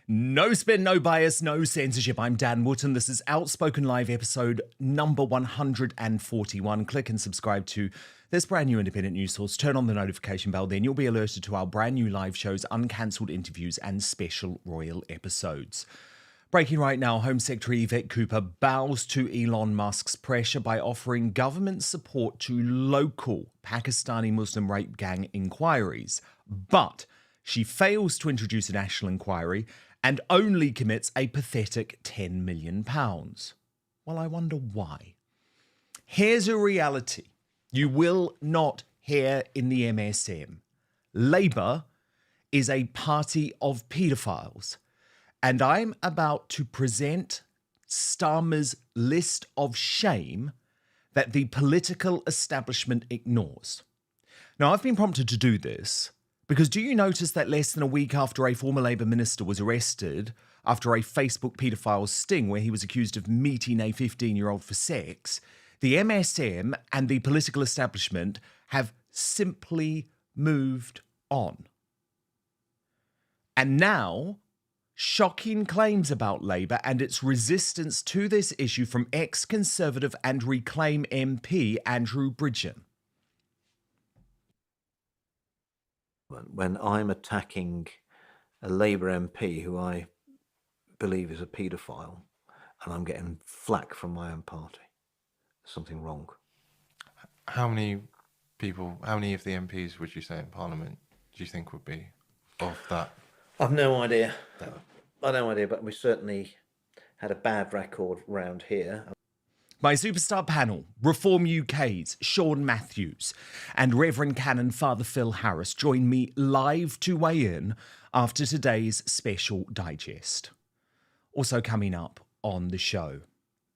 No spin, no bias, no censorship. I'm Dan Wootton. This is Outspoken Live episode number 141. Click and subscribe to this brand new independent news source. Turn on the notification bell, then you'll be alerted to our brand new live shows, uncancelled interviews and special royal episodes. Breaking right now, Home Secretary Yvette Cooper bows to Elon Musk's pressure by offering government support to local Pakistani Muslim rape gang inquiries. But she fails to introduce a national inquiry and only commits a pathetic £10 million. Well, I wonder why. Here's a reality you will not hear in the MSM. Labour is a party of paedophiles, and I'm about to present Starmer's list of shame that the political establishment ignores. Now, I've been prompted to do this because do you notice that less than a week after a former Labour minister was arrested after a Facebook paedophile sting where he was accused of meeting a 15-year-old for sex, the MSM and the political establishment have simply moved on. And now, shocking claims about Labour and its resistance to this issue from ex-Conservative and Reclaim MP Andrew Bridgen. When I'm attacking a Labour MP who I believe is a paedophile and I'm getting flack from my own party, there's something wrong. How many of the MPs would you say in Parliament do you think would be of that? I've no idea. I've no idea, but we certainly had a bad record round here. My superstar panel, Reform UK's Sean Matthews and Reverend Canon Father Phil Harris join me live to weigh in after today's special digest. Also coming up on the show,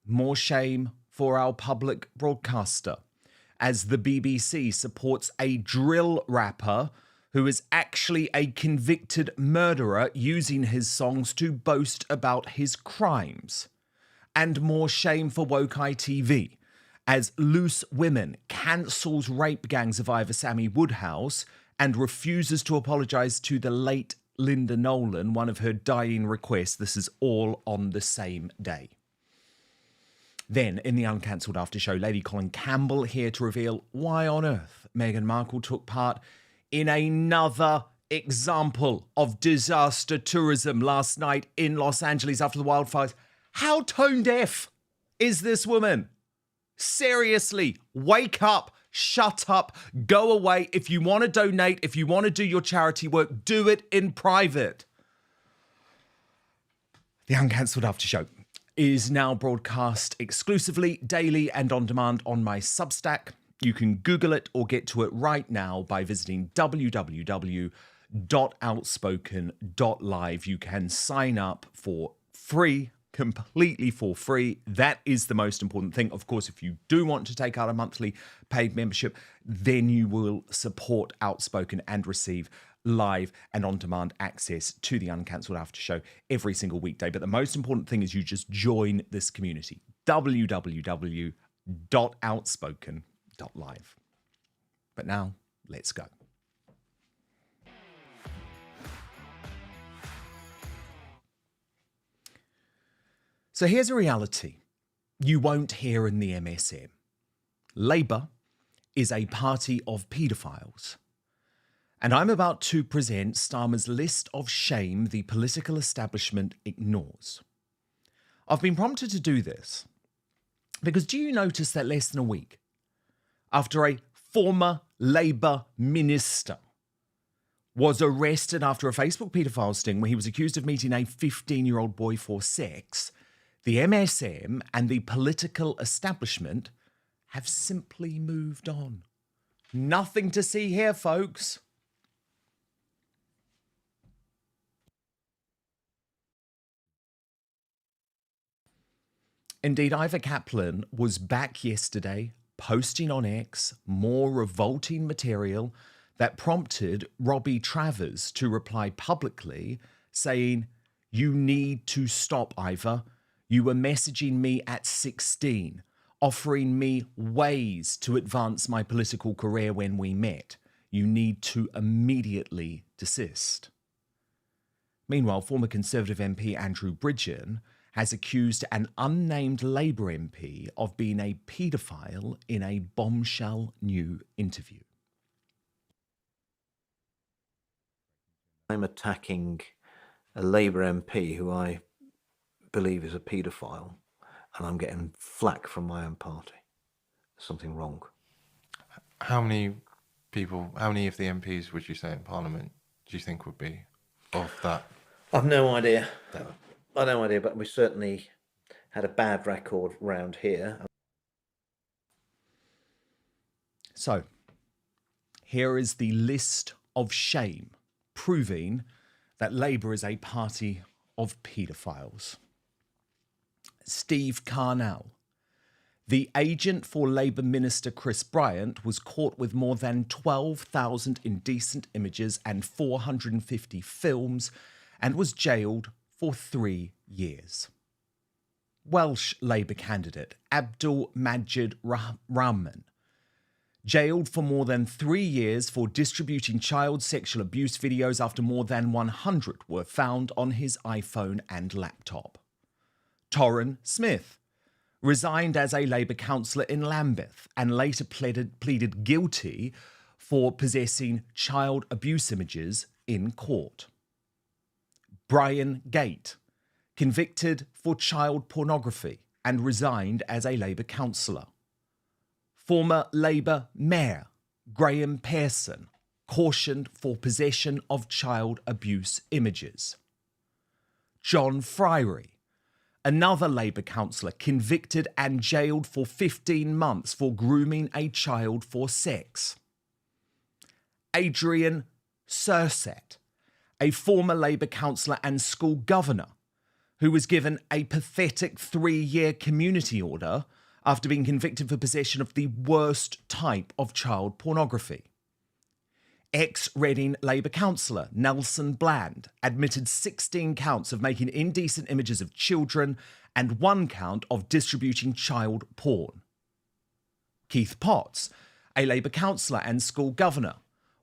more shame for our public broadcaster as the BBC supports a drill rapper who is actually a convicted murderer using his songs to boast about his crimes. And more shame for woke ITV as Loose Women cancels rape gang survivor Sammy Woodhouse and refuses to apologise to the late Linda Nolan, one of her dying requests. This is all on the same day. Then, in the Uncancelled Aftershow, Lady Colin Campbell here to reveal why on earth Meghan Markle took part in another example of disaster tourism last night in Los Angeles after the wildfires. How tone deaf is this woman? Seriously, wake up, shut up, go away. If you want to donate, if you want to do your charity work, do it in private. The Uncancelled Aftershow is now broadcast exclusively, daily and on demand on my Substack. You can Google it or get to it right now by visiting www.outspoken.live. You can sign up for free, completely for free. That is the most important thing. Of course, if you do want to take out a monthly paid membership, then you will support Outspoken and receive live and on-demand access to the Uncancelled After Show every single weekday. But the most important thing is you just join this community. www.outspoken.live. But now, let's go. So here's a reality you won't hear in the MSM. Labour is a party of paedophiles. And I'm about to present Starmer's list of shame the political establishment ignores. I've been prompted to do this because do you notice that less than a week after a former Labour minister was arrested after a Facebook paedophile sting where he was accused of meeting a 15-year-old boy for sex, the MSM and the political establishment have simply moved on. Nothing to see here, folks. Indeed, Ivor Kaplan was back yesterday posting on X more revolting material that prompted Robbie Travers to reply publicly saying, "You need to stop, Ivor. You were messaging me at 16, offering me ways to advance my political career when we met. You need to immediately desist." Meanwhile, former Conservative MP Andrew Bridgen has accused an unnamed Labour MP of being a paedophile in a Bombshell new interview. I'm attacking a Labour MP who I believe is a paedophile, and I'm getting flack from my own party. There's something wrong. How many of the MPs would you say in Parliament do you think would be of that? I've no idea. I've no idea, but we certainly had a bad record round here. So, here is the list of shame, proving that Labour is a party of paedophiles. Steve Carnell. The agent for Labour Minister Chris Bryant was caught with more than 12,000 indecent images and 450 films and was jailed for 3 years. Welsh Labour candidate Abdul Majid Rahman, jailed for more than 3 years for distributing child sexual abuse videos after more than 100 were found on his iPhone and laptop. Torren Smith resigned as a Labour councillor in Lambeth and later pleaded guilty for possessing child abuse images in court. Brian Gate, convicted for child pornography and resigned as a Labour councillor. Former Labour Mayor Graham Pearson, cautioned for possession of child abuse images. John Friery, another Labour councillor, convicted and jailed for 15 months for grooming a child for sex. Adrian Sursat, a former Labour councillor and school governor, who was given a pathetic 3-year community order after being convicted for possession of the worst type of child pornography. Ex-Reading Labour councillor Nelson Bland admitted 16 counts of making indecent images of children and 1 count of distributing child porn. Keith Potts, a Labour councillor and school governor,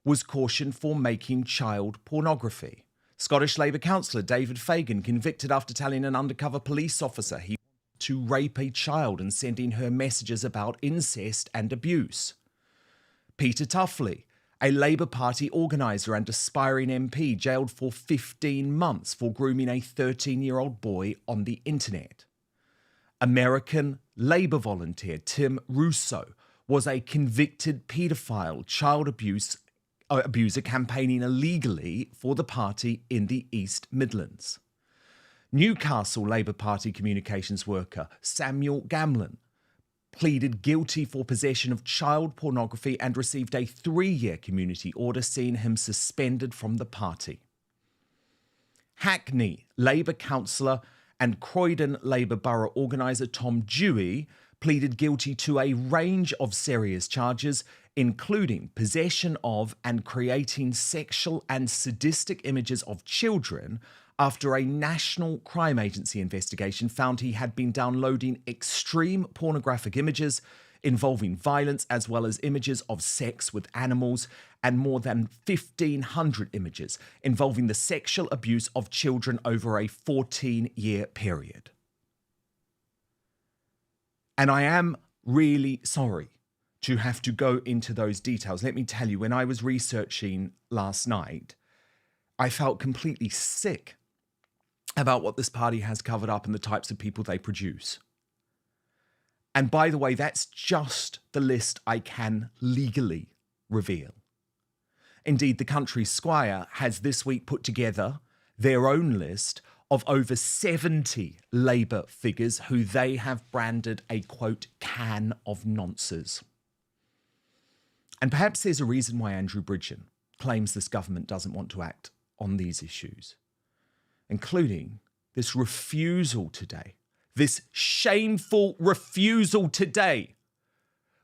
was cautioned for making child pornography. Scottish Labour councillor David Fagan, convicted after telling an undercover police officer he wanted to rape a child and sending her messages about incest and abuse. Peter Tuffley, a Labour Party organiser and aspiring MP, jailed for 15 months for grooming a 13-year-old boy on the internet. American Labour volunteer Tim Russo was a convicted paedophile child abuser campaigning illegally for the party in the East Midlands. Newcastle Labour Party communications worker Samuel Gamlin pleaded guilty for possession of child pornography and received a 3-year community order, seeing him suspended from the party. Hackney Labour councillor and Croydon Labour borough organiser Tom Dewey pleaded guilty to a range of serious charges, including possession of and creating sexual and sadistic images of children, after a National Crime Agency investigation found he had been downloading extreme pornographic images involving violence, as well as images of sex with animals, and more than 1,500 images involving the sexual abuse of children over a 14-year period. And I am really sorry to have to go into those details. Let me tell you, when I was researching last night, I felt completely sick about what this party has covered up and the types of people they produce. And by the way, that's just the list I can legally reveal. Indeed, the Country Squire has this week put together their own list of over 70 Labour figures who they have branded a, quote, can of nonces. And perhaps there's a reason why Andrew Bridgen claims this government doesn't want to act on these issues, including this refusal today, this shameful refusal today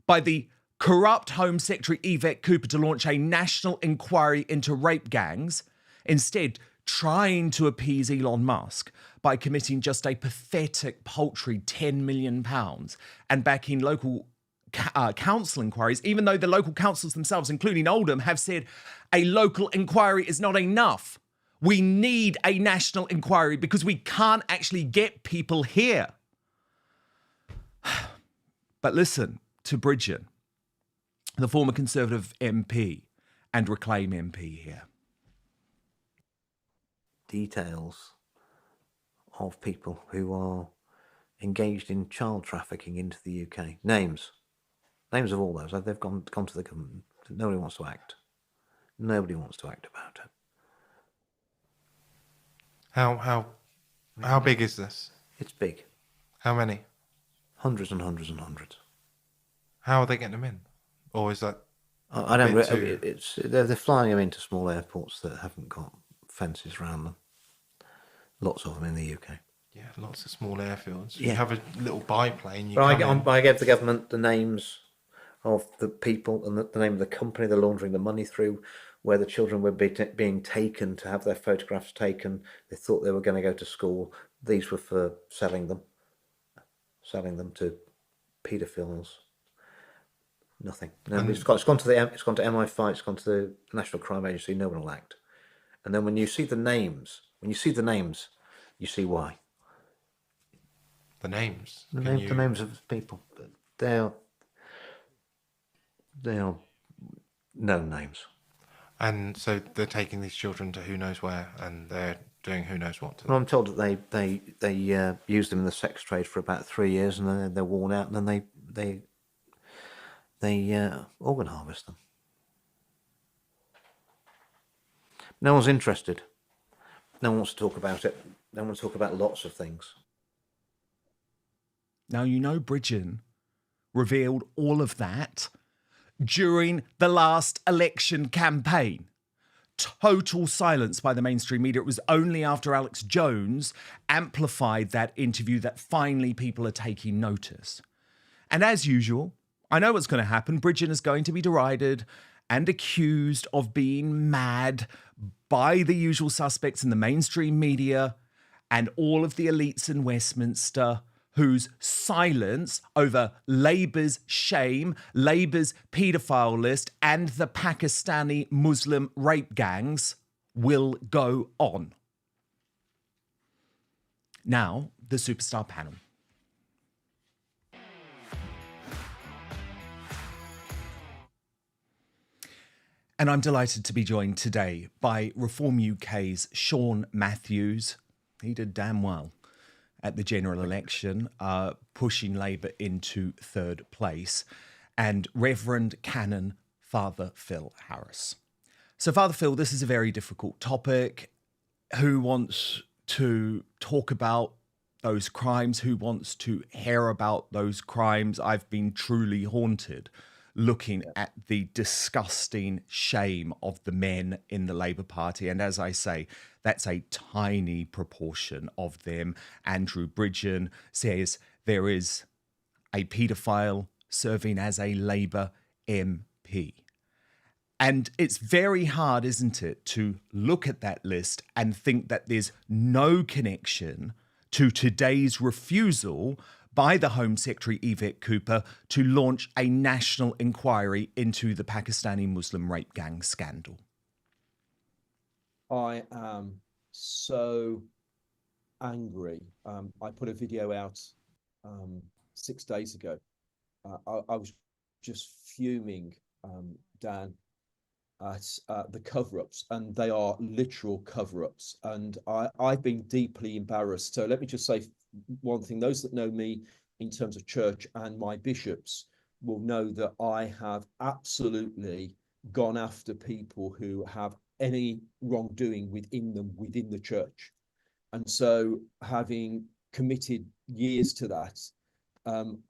by the corrupt Home Secretary Yvette Cooper to launch a national inquiry into rape gangs, instead trying to appease Elon Musk by committing just a pathetic, paltry £10 million and backing local council inquiries, even though the local councils themselves, including Oldham, have said a local inquiry is not enough. We need a national inquiry because we can't actually get people here. But listen to Bridgen, the former Conservative MP and Reclaim MP here. Details of people who are engaged in child trafficking into the UK. Names of all those. They've gone to the government. Nobody wants to act. Nobody wants to act about it. How big is this? It's big. How many? Hundreds and hundreds and hundreds. How are they getting them in? Or is that? I don't. They're flying them into small airports that haven't got fences around them. Lots of them in the UK. Yeah, lots of small airfields. Yeah. You have a little biplane. I gave the government the names of the people and the name of the company they're laundering the money through, where the children were being taken to have their photographs taken. They thought they were going to go to school. These were for selling them to paedophiles. Nothing. No, it's gone to MI5. It's gone to the National Crime Agency. No one will act. And then when you see the names, you see why. The names. The names of people. They are known names. And so they're taking these children to who knows where, and they're doing who knows what to them. Well, I'm told that they use them in the sex trade for about 3 years, and then they're worn out, and then they organ harvest them. No one's interested. No one wants to talk about it. No one wants to talk about lots of things. Now, Bridgen revealed all of that during the last election campaign. Total silence by the mainstream media. It was only after Alex Jones amplified that interview that finally people are taking notice. And as usual, I know what's going to happen. Bridgen is going to be derided and accused of being mad by the usual suspects in the mainstream media and all of the elites in Westminster, whose silence over Labour's shame, Labour's paedophile list, and the Pakistani Muslim rape gangs will go on. Now, the Superstar panel. And I'm delighted to be joined today by Reform UK's Sean Matthews. He did damn well at the general election, pushing Labour into third place, and Reverend Canon Father Phil Harris. So, Father Phil, this is a very difficult topic. Who wants to talk about those crimes? Who wants to hear about those crimes? I've been truly haunted looking at the disgusting shame of the men in the Labour Party. And as I say, that's a tiny proportion of them. Andrew Bridgen says there is a paedophile serving as a Labour MP. And it's very hard, isn't it, to look at that list and think that there's no connection to today's refusal by the Home Secretary Yvette Cooper to launch a national inquiry into the Pakistani Muslim rape gang scandal. I am so angry. I put a video out 6 days ago. I was just fuming, Dan, at the cover-ups, and they are literal cover-ups. And I've been deeply embarrassed. So let me just say one thing. Those that know me in terms of church and my bishops will know that I have absolutely gone after people who have any wrongdoing within the church. And so, having committed years to that,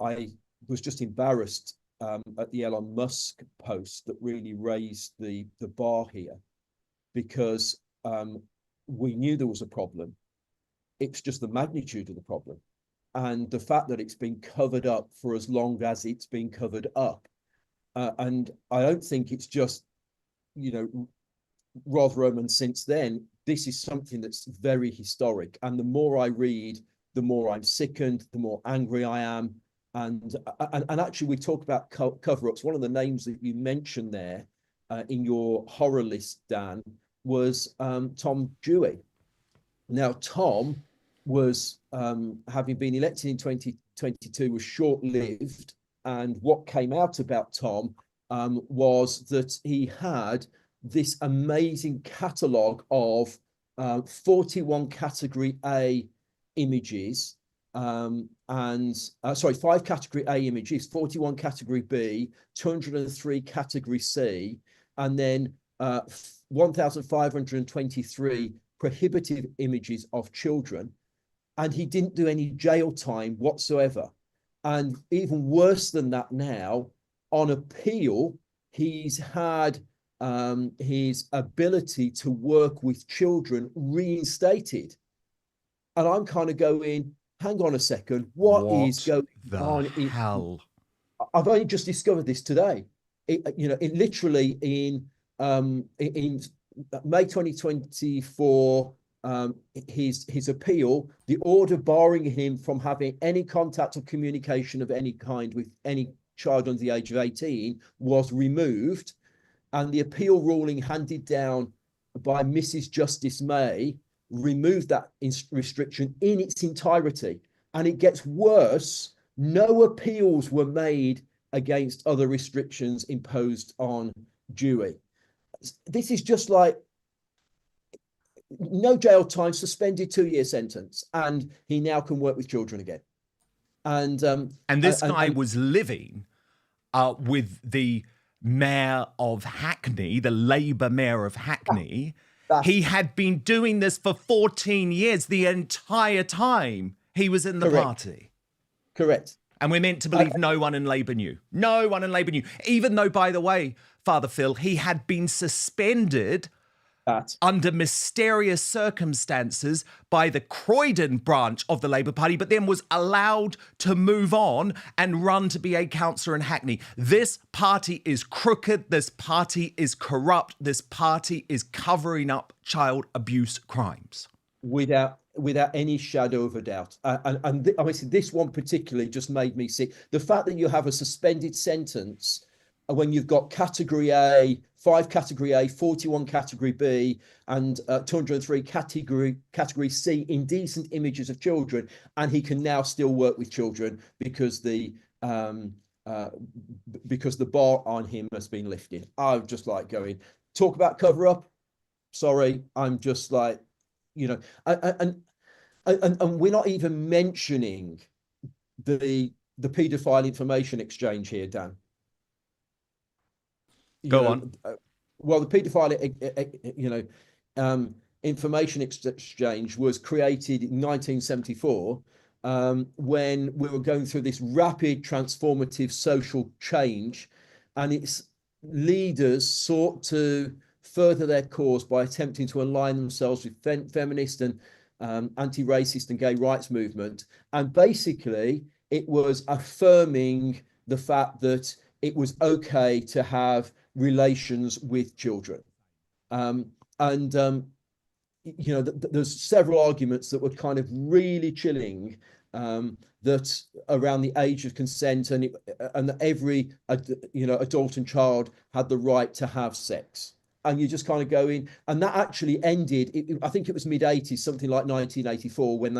I was just embarrassed at the Elon Musk post that really raised the bar here, because we knew there was a problem. It's just the magnitude of the problem, and the fact that it's been covered up for as long as it's been covered up. And I don't think it's just, Rotherham and since then. This is something that's very historic. And the more I read, the more I'm sickened, the more angry I am. And actually, we talk about cover-ups. One of the names that you mentioned there in your horror list, Dan, was Tom Dewey. Now, Tom was, having been elected in 2022, was short-lived. And what came out about Tom was that he had this amazing catalogue of 41 category A images, and 5 category A images, 41 category B, 203 category C, and then 1,523 prohibitive images of children. And he didn't do any jail time whatsoever. And even worse than that now, on appeal, he's had his ability to work with children reinstated. And I'm kind of going, hang on a second, what is going on? Hell? I've only just discovered this today. It literally in May 2024, his appeal, the order barring him from having any contact or communication of any kind with any child under the age of 18 was removed, and the appeal ruling handed down by Mrs. Justice May removed that restriction in its entirety. And it gets worse. No appeals were made against other restrictions imposed on Dewey. This is just like no jail time, suspended 2-year sentence, and he now can work with children again. And this guy was living with the mayor of Hackney, the Labour mayor of Hackney. He had been doing this for 14 years, the entire time he was in the party. Correct. And we're meant to believe no one in Labour knew. No one in Labour knew. Even though, by the way, Father Phil, he had been suspended under mysterious circumstances by the Croydon branch of the Labour Party, but then was allowed to move on and run to be a councillor in Hackney. This party is crooked. This party is corrupt. This party is covering up child abuse crimes. Without any shadow of a doubt. Obviously, this one particularly just made me sick. The fact that you have a suspended sentence when you've got category A, 5 category A, 41 category B, and 203 category C indecent images of children, and he can now still work with children because the bar on him has been lifted. I'm just like going, talk about cover up. Sorry, I'm just like, and we're not even mentioning the paedophile information exchange here, Dan. Go on. Well, the paedophile, information exchange was created in 1974 when we were going through this rapid transformative social change, and its leaders sought to further their cause by attempting to align themselves with feminist and anti-racist and gay rights movement. And basically, it was affirming the fact that it was okay to have relations with children. There's several arguments that were kind of really chilling, that around the age of consent and that every adult and child had the right to have sex. And you just kind of go in, and that actually ended, I think it was mid-80s, something like 1984, when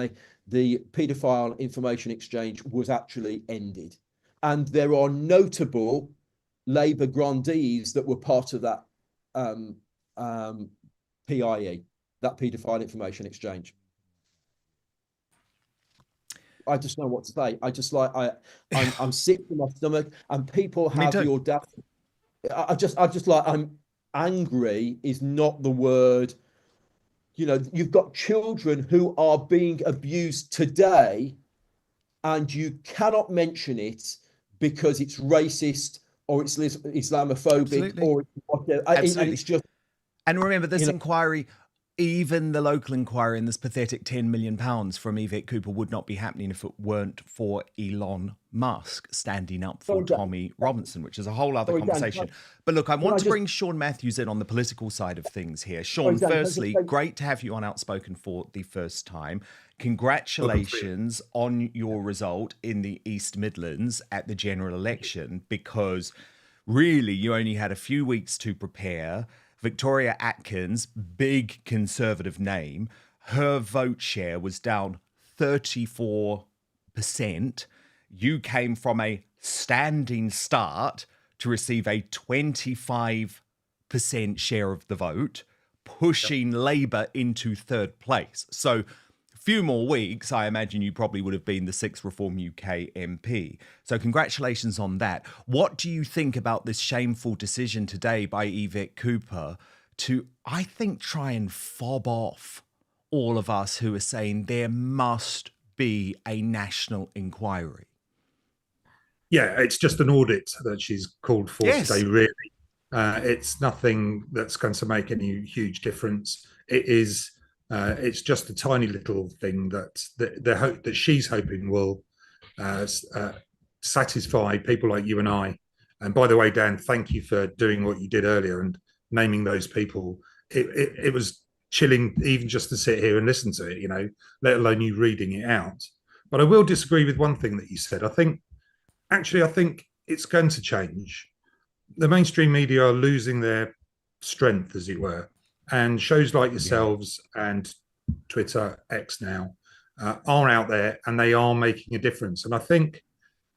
the paedophile information exchange was actually ended. And there are notable Labour grandees that were part of that PIE, that paedophile information exchange. I just know what to say. I just like I'm sick to my stomach, and people have the audacity. I'm angry is not the word. You've got children who are being abused today, and you cannot mention it because it's racist or it's Islamophobic. Absolutely. Or whatever. Absolutely. And it's just. And remember, this inquiry, even the local inquiry in this pathetic £10 million from Yvette Cooper would not be happening if it weren't for Elon Musk standing up for Tommy Robinson, which is a whole other conversation. But look, I want to bring Sean Matthews in on the political side of things here. Sean, firstly, great to have you on Outspoken for the first time. Congratulations on your result in the East Midlands at the general election, because really you only had a few weeks to prepare Victoria Atkins, big conservative name, her vote share was down 34%. You came from a standing start to receive a 25% share of the vote, pushing Labour into third place. So a few more weeks, I imagine you probably would have been the 6th Reform UK MP. So congratulations on that. What do you think about this shameful decision today by Yvette Cooper to, I think, try and fob off all of us who are saying there must be a national inquiry? Yeah, it's just an audit that she's called for today, really. It's nothing that's going to make any huge difference. It's just a tiny little thing that she's hoping will satisfy people like you and I. And by the way, Dan, thank you for doing what you did earlier and naming those people. It was chilling even just to sit here and listen to it, let alone you reading it out. But I will disagree with one thing that you said. I think it's going to change. The mainstream media are losing their strength, as it were, and shows like yourselves and Twitter, X now, are out there and they are making a difference. And I think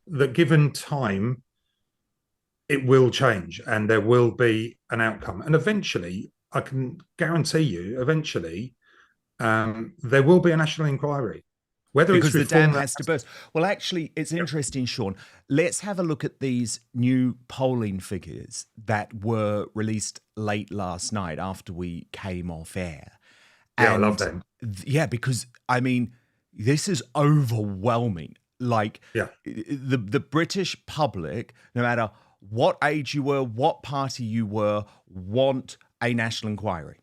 that given time, it will change and there will be an outcome. And eventually, I can guarantee you, there will be a national inquiry. Because the dam has to burst. Well, actually, it's interesting, Sean. Let's have a look at these new polling figures that were released late last night after we came off air. Yeah, I love them. Yeah, because, I mean, this is overwhelming. Like, the British public, no matter what age you were, what party you were, want a national inquiry.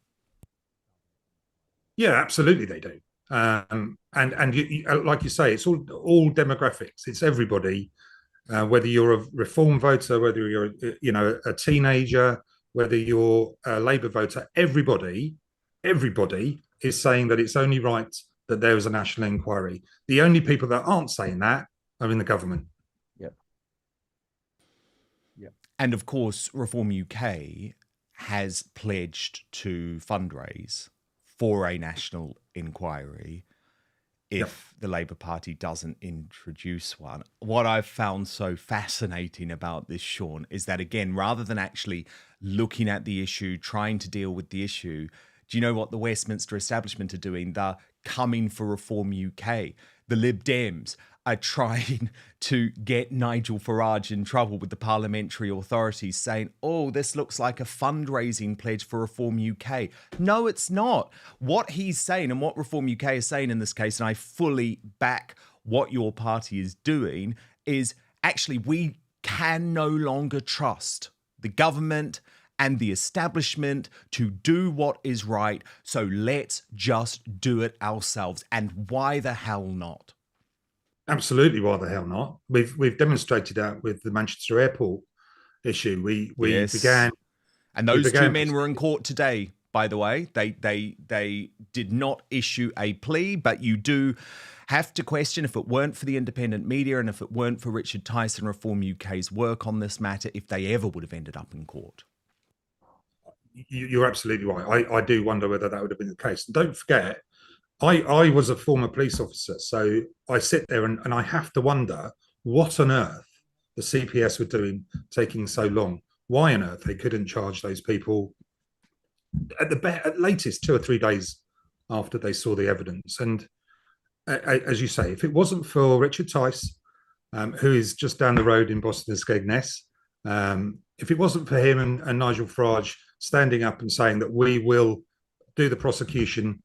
Yeah, absolutely they do. And like you say, it's all demographics. It's everybody, whether you're a Reform voter, whether you're a teenager, whether you're a Labour voter. Everybody is saying that it's only right that there is a national inquiry. The only people that aren't saying that are in the government. And of course, Reform UK has pledged to fundraise for a national inquiry if the Labour Party doesn't introduce one. What I've found so fascinating about this, Sean, is that, again, rather than actually looking at the issue, trying to deal with the issue, do you know what the Westminster establishment are doing? They're coming for Reform UK. The Lib Dems are trying to get Nigel Farage in trouble with the parliamentary authorities, saying, oh, this looks like a fundraising pledge for Reform UK. No, it's not. What he's saying and what Reform UK is saying in this case, and I fully back what your party is doing, is actually we can no longer trust the government and the establishment to do what is right, so let's just do it ourselves. And why the hell not? Absolutely, why the hell not? We've demonstrated that with the Manchester Airport issue. We began, and those two men were in court today. By the way, they did not issue a plea, but you do have to question, if it weren't for the independent media and if it weren't for Richard Tyson, Reform UK's work on this matter, if they ever would have ended up in court. You're absolutely right. I do wonder whether that would have been the case. And don't forget, I was a former police officer, so I sit there and I have to wonder what on earth the CPS were doing taking so long. Why on earth they couldn't charge those people at latest 2 or 3 days after they saw the evidence. And as you say, if it wasn't for Richard Tice, who is just down the road in Boston and Skegness, if it wasn't for him and Nigel Farage standing up and saying that we will do the prosecution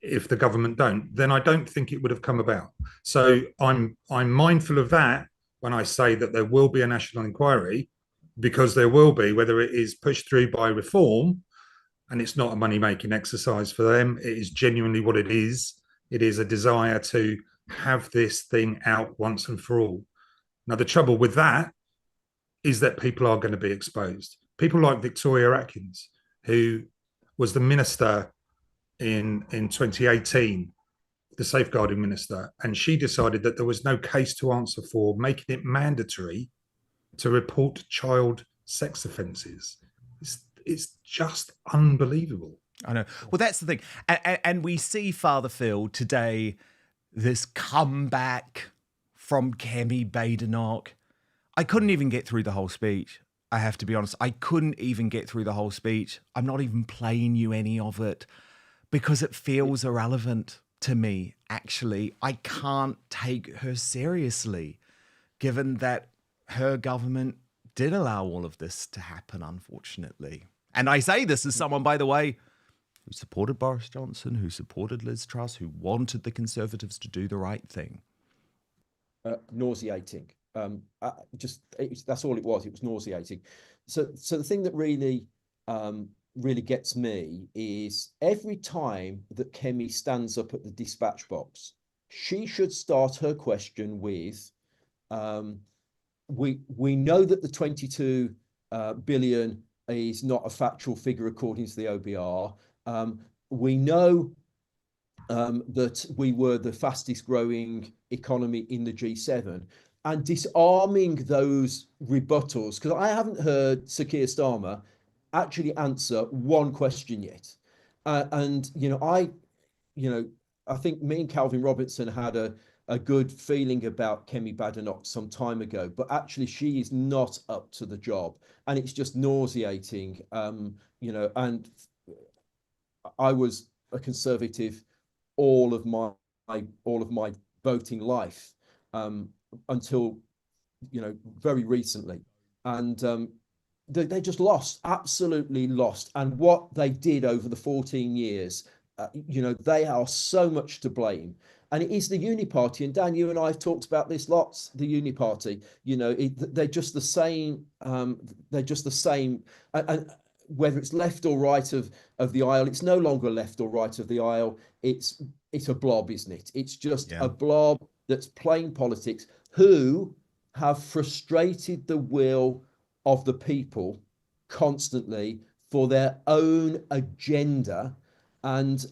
if the government don't, then I don't think it would have come about. So I'm mindful of that when I say that there will be a national inquiry, because there will be, whether it is pushed through by Reform, and it's not a money-making exercise for them. It is genuinely what it is. It is a desire to have this thing out once and for all. Now, the trouble with that is that people are going to be exposed. People like Victoria Atkins, who was the minister in 2018, the safeguarding minister, and she decided that there was no case to answer for, making it mandatory to report child sex offences. it's just unbelievable. I know. Well, that's the thing. And we see Father Phil today, this comeback from Kemi Badenoch. I couldn't even get through the whole speech. I have to be honest. I couldn't even get through the whole speech. I'm not even playing you any of it because it feels irrelevant to me, actually. I can't take her seriously, given that her government did allow all of this to happen, unfortunately. And I say this as someone, by the way, who supported Boris Johnson, who supported Liz Truss, who wanted the Conservatives to do the right thing. Nauseating. That's all it was. It was nauseating. So the thing that really gets me is every time that Kemi stands up at the dispatch box, she should start her question with, we know that the 22 billion is not a factual figure according to the OBR. We know that we were the fastest growing economy in the G7, and disarming those rebuttals, because I haven't heard Sir Keir Starmer actually answer one question yet. And I think me and Calvin Robinson had a good feeling about Kemi Badenoch some time ago, but actually she is not up to the job, and it's just nauseating. And I was a Conservative all of my voting life until very recently, and they just lost, absolutely lost. And what they did over the 14 years, they are so much to blame. And it is the Uni Party. And Dan, you and I have talked about this lots. The Uni Party, they're just the same. They're just the same. And whether it's left or right of the aisle, it's no longer left or right of the aisle. It's a blob, isn't it? It's just a blob that's playing politics, who have frustrated the will of the people constantly for their own agenda. And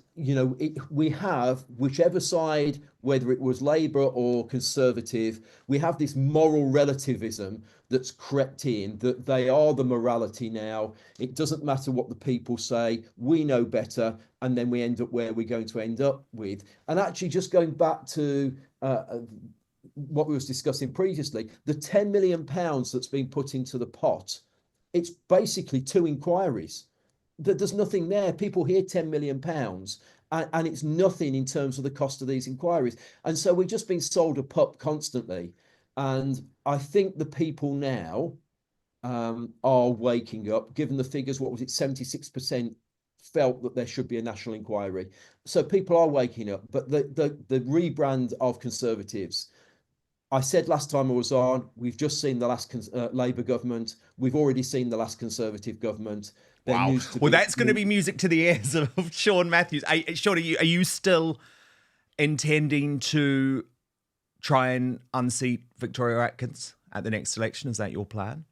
we have, whichever side, whether it was Labour or Conservative, we have this moral relativism that's crept in, that they are the morality now. It doesn't matter what the people say, we know better, and then we end up where we're going to end up with. And actually, just going back to what we was discussing previously, the £10 million that's been put into the pot, it's basically 2 inquiries. There's nothing there. People hear £10 million and it's nothing in terms of the cost of these inquiries. And so we've just been sold a pup constantly. And I think the people now are waking up, given the figures. What was it? 76% felt that there should be a national inquiry. So people are waking up. But the rebrand of Conservatives, I said last time I was on, we've just seen the last Labour government. We've already seen the last Conservative government. Wow. Well, that's going to be music to the ears of Sean Matthews. Sean, are you still intending to try and unseat Victoria Atkins at the next election? Is that your plan?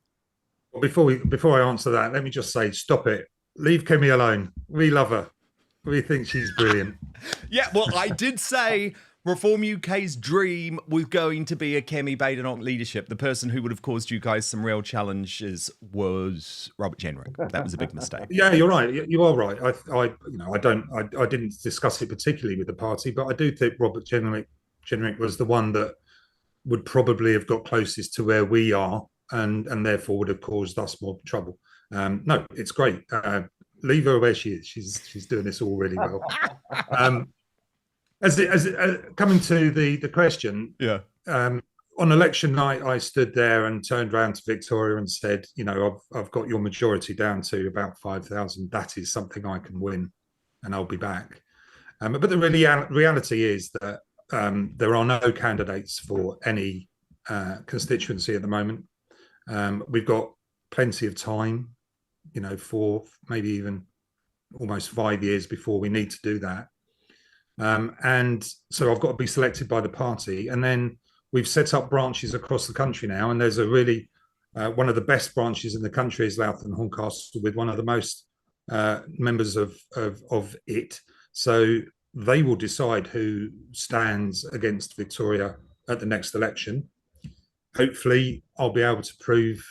Well, before I answer that, let me just say, stop it. Leave Kemi alone. We love her. We think she's brilliant. Yeah, well, I did say Reform UK's dream was going to be a Kemi Badenoch leadership. The person who would have caused you guys some real challenges was Robert Jenrick. That was a big mistake. Yeah, you're right. You are right. I didn't discuss it particularly with the party, but I do think Robert Jenrick was the one that would probably have got closest to where we are, and therefore would have caused us more trouble. No, it's great. Leave her where she is. She's doing this all really well. As coming to the question, yeah. On election night, I stood there and turned around to Victoria and said, I've got your majority down to about 5,000. That is something I can win, and I'll be back. But the reality is that there are no candidates for any constituency at the moment. We've got plenty of time, for maybe even almost 5 years before we need to do that. And so I've got to be selected by the party. And then we've set up branches across the country now. And there's a really, one of the best branches in the country is Louth and Horncastle, with one of the most members of it. So they will decide who stands against Victoria at the next election. Hopefully I'll be able to prove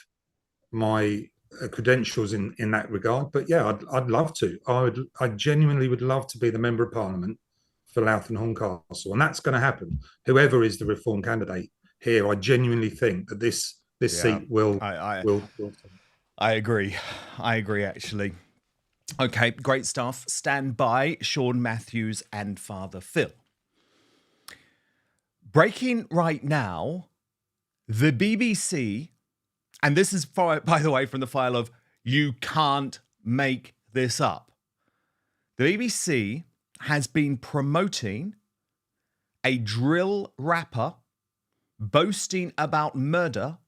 my credentials in that regard. But yeah, I'd love to. I genuinely would love to be the Member of Parliament for Louth and Horncastle, and that's going to happen. Whoever is the Reform candidate here, I genuinely think that this seat will. I agree. I agree, actually. Okay, great stuff. Stand by, Sean Matthews and Father Phil. Breaking right now, the BBC, and this is, by the way, from the file of You Can't Make This Up. The BBC has been promoting a drill rapper boasting about murder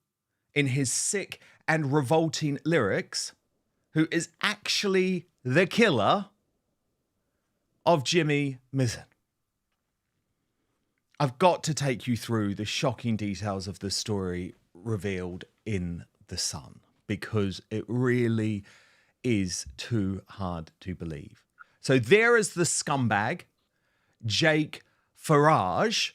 in his sick and revolting lyrics, who is actually the killer of Jimmy Mizzen. I've got to take you through the shocking details of the story revealed in The Sun, because it really is too hard to believe. So there is the scumbag, Jake Farage,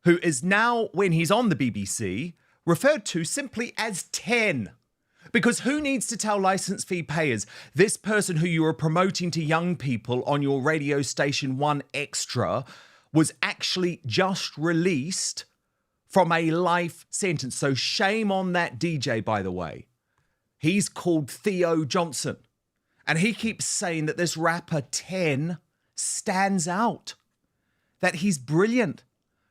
who is now, when he's on the BBC, referred to simply as 10. Because who needs to tell licence fee payers this person who you are promoting to young people on your radio station 1 Extra was actually just released from a life sentence? So shame on that DJ, by the way. He's called Theo Johnson. And he keeps saying that this rapper 10 stands out, that he's brilliant,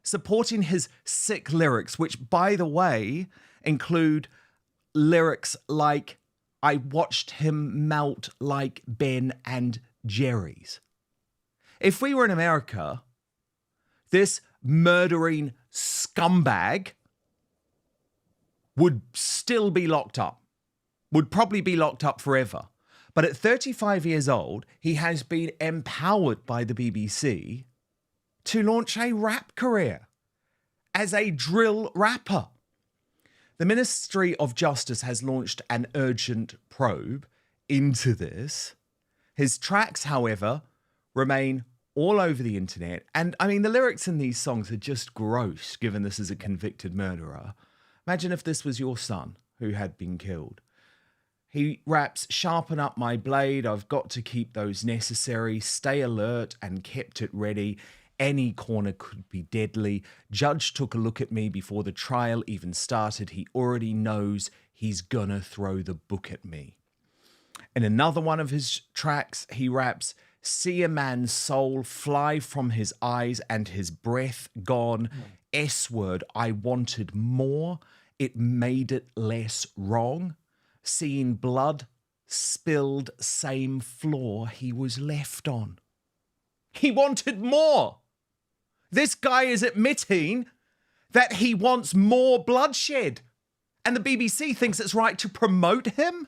supporting his sick lyrics, which, by the way, include lyrics like, I watched him melt like Ben and Jerry's. If we were in America, this murdering scumbag would still be locked up, would probably be locked up forever. But at 35 years old, he has been empowered by the BBC to launch a rap career as a drill rapper. The Ministry of Justice has launched an urgent probe into this. His tracks, however, remain all over the internet. And I mean, the lyrics in these songs are just gross, given this is a convicted murderer. Imagine if this was your son who had been killed. He raps, sharpen up my blade, I've got to keep those necessary, stay alert and kept it ready. Any corner could be deadly. Judge took a look at me before the trial even started. He already knows he's gonna throw the book at me. In another one of his tracks, he raps, see a man's soul fly from his eyes and his breath gone. S-word, I wanted more. It made it less wrong. Seeing blood spilled, same floor he was left on. He wanted more. This guy is admitting that he wants more bloodshed, and the BBC thinks it's right to promote him.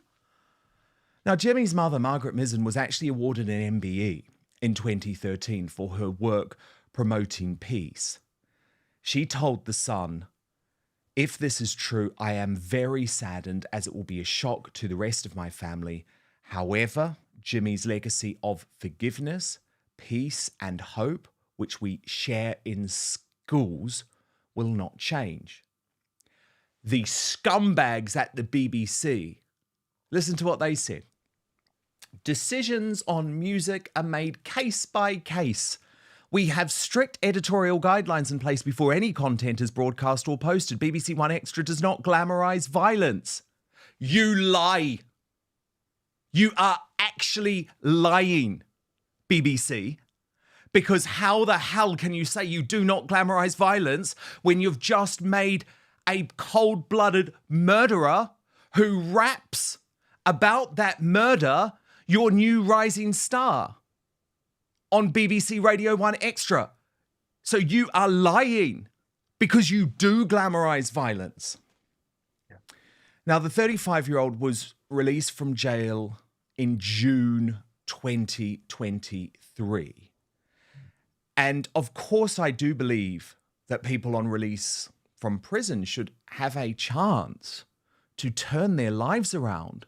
Now, Jimmy's mother, Margaret Mizzen, was actually awarded an MBE in 2013 for her work promoting peace. She told The Sun, if this is true, I am very saddened, as it will be a shock to the rest of my family. However, Jimmy's legacy of forgiveness, peace and hope, which we share in schools, will not change. The scumbags at the BBC, listen to what they said. Decisions on music are made case by case. We have strict editorial guidelines in place before any content is broadcast or posted. BBC 1 Extra does not glamorise violence. You lie. You are actually lying, BBC. Because how the hell can you say you do not glamorise violence when you've just made a cold-blooded murderer who raps about that murder your new rising star on BBC Radio 1 Extra? So you are lying because you do glamorise violence. Yeah. Now, the 35-year-old was released from jail in June 2023. And of course, I do believe that people on release from prison should have a chance to turn their lives around,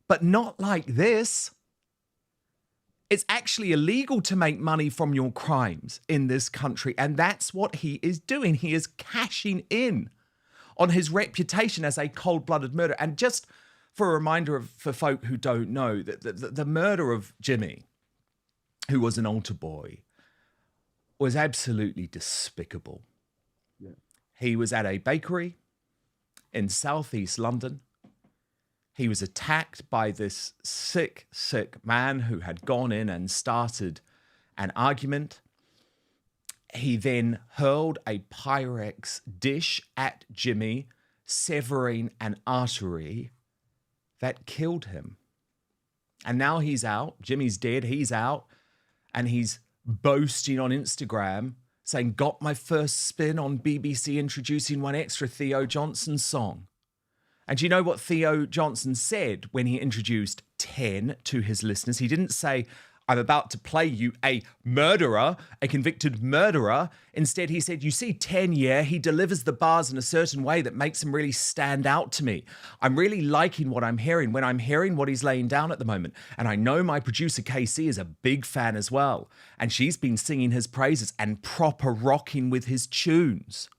but not like this. It's actually illegal to make money from your crimes in this country, and that's what he is doing. He is cashing in on his reputation as a cold-blooded murderer. And just for a reminder for folk who don't know, that the murder of Jimmy, who was an altar boy, was absolutely despicable. Yeah. He was at a bakery in southeast London. He was attacked by this sick man who had gone in and started an argument. He then hurled a Pyrex dish at Jimmy, severing an artery that killed him. And now he's out. Jimmy's dead. He's out. And he's boasting on Instagram, saying, got my first spin on BBC introducing one extra Theo Johnson song. And do you know what Theo Johnson said when he introduced 10 to his listeners? He didn't say, I'm about to play you a murderer, a convicted murderer. Instead, he said, you see 10, yeah, he delivers the bars in a certain way that makes him really stand out to me. I'm really liking what I'm hearing when I'm hearing what he's laying down at the moment. And I know my producer, KC, is a big fan as well. And she's been singing his praises and proper rocking with his tunes.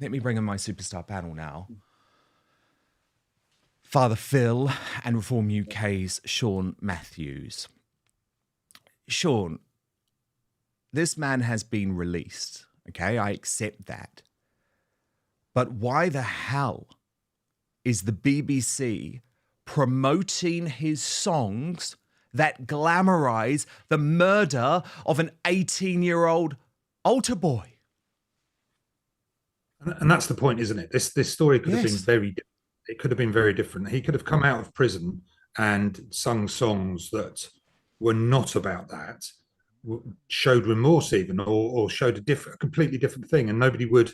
Let me bring in my superstar panel now. Father Phil and Reform UK's Sean Matthews. Sean, this man has been released, okay? I accept that. But why the hell is the BBC promoting his songs that glamorize the murder of an 18-year-old altar boy? And that's the point, isn't it? This story could have been Yes. very different. It could have been very different. He could have come out of prison and sung songs that were not about that, showed remorse even, or showed a completely different thing. And nobody would,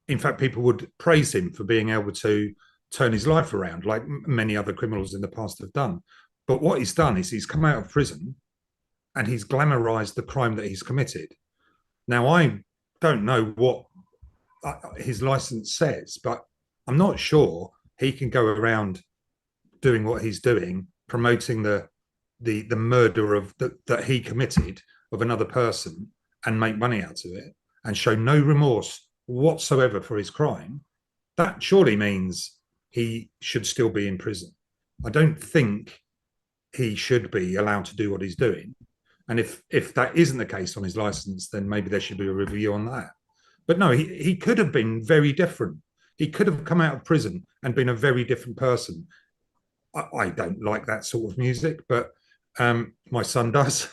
in fact, people would praise him for being able to turn his life around, like many other criminals in the past have done. But what he's done is he's come out of prison and he's glamorized the crime that he's committed. Now, I don't know what his license says, but I'm not sure he can go around doing what he's doing, promoting the murder of that he committed of another person and make money out of it and show no remorse whatsoever for his crime. That surely means he should still be in prison. I don't think he should be allowed to do what he's doing. And if that isn't the case on his license, then maybe there should be a review on that. But no, he could have been very different. He could have come out of prison and been a very different person. I don't like that sort of music, but my son does.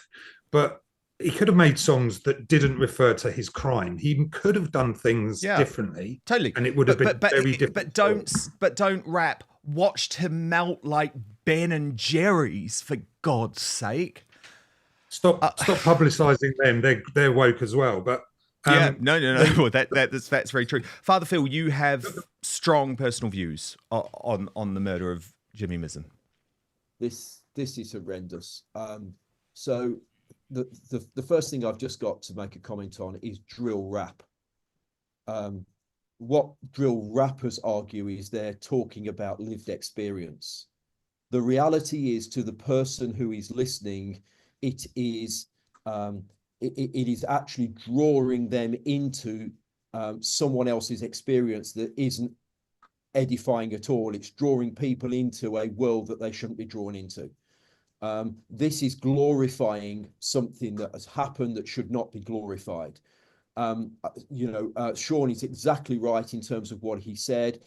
But he could have made songs that didn't refer to his crime. He could have done things differently. Totally. And it would have been very different. But don't rap watched him melt like Ben and Jerry's, for God's sake. Stop publicising them. They're woke as well. But no. Well, that's very true. Father Phil, you have strong personal views on the murder of Jimmy Mizzen. This is horrendous. So the first thing I've just got to make a comment on is drill rap. What drill rappers argue is they're talking about lived experience. The reality is, to the person who is listening, it is actually drawing them into someone else's experience that isn't edifying at all. It's drawing people into a world that they shouldn't be drawn into. This is glorifying something that has happened that should not be glorified. Sean is exactly right in terms of what he said.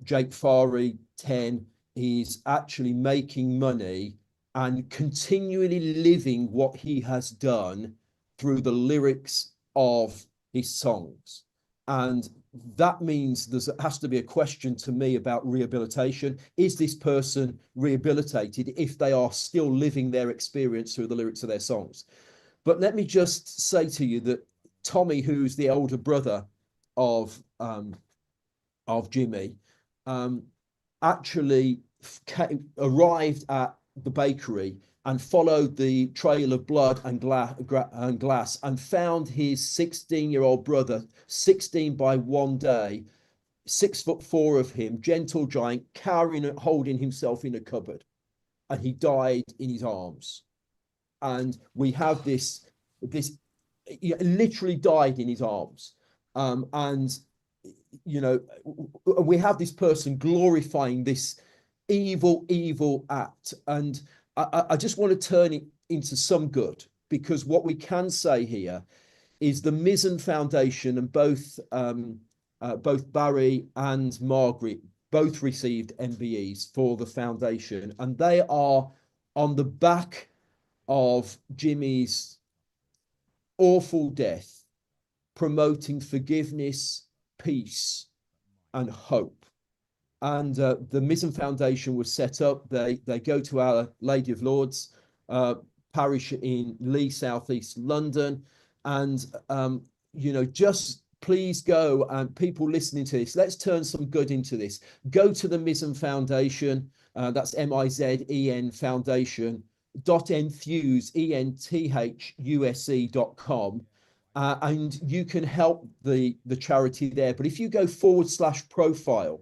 Jake Farry, 10, is actually making money and continually living what he has done through the lyrics of his songs. And that means there has to be a question to me about rehabilitation. Is this person rehabilitated if they are still living their experience through the lyrics of their songs? But let me just say to you that Tommy, who's the older brother of Jimmy, actually arrived at the bakery and followed the trail of blood and glass and found his 16-year-old brother, 16 by one day, 6'4" of him, gentle giant, cowering and holding himself in a cupboard. And he died in his arms. And we have this he literally died in his arms. And you know, we have this person glorifying this evil act, and I just want to turn it into some good, because what we can say here is the Mizzen Foundation, and both Barry and Margaret both received MBEs for the foundation, and they are on the back of Jimmy's awful death, promoting forgiveness, peace, and hope. And the Mizzen Foundation was set up. They go to Our Lady of Lourdes parish in Lee, southeast London, and you know, just please go, and people listening to this, let's turn some good into this. Go to the Mizzen Foundation. That's MIZEN Foundation. .enthuse, ENTHUSE.com, and you can help the charity there. But if you go /profile,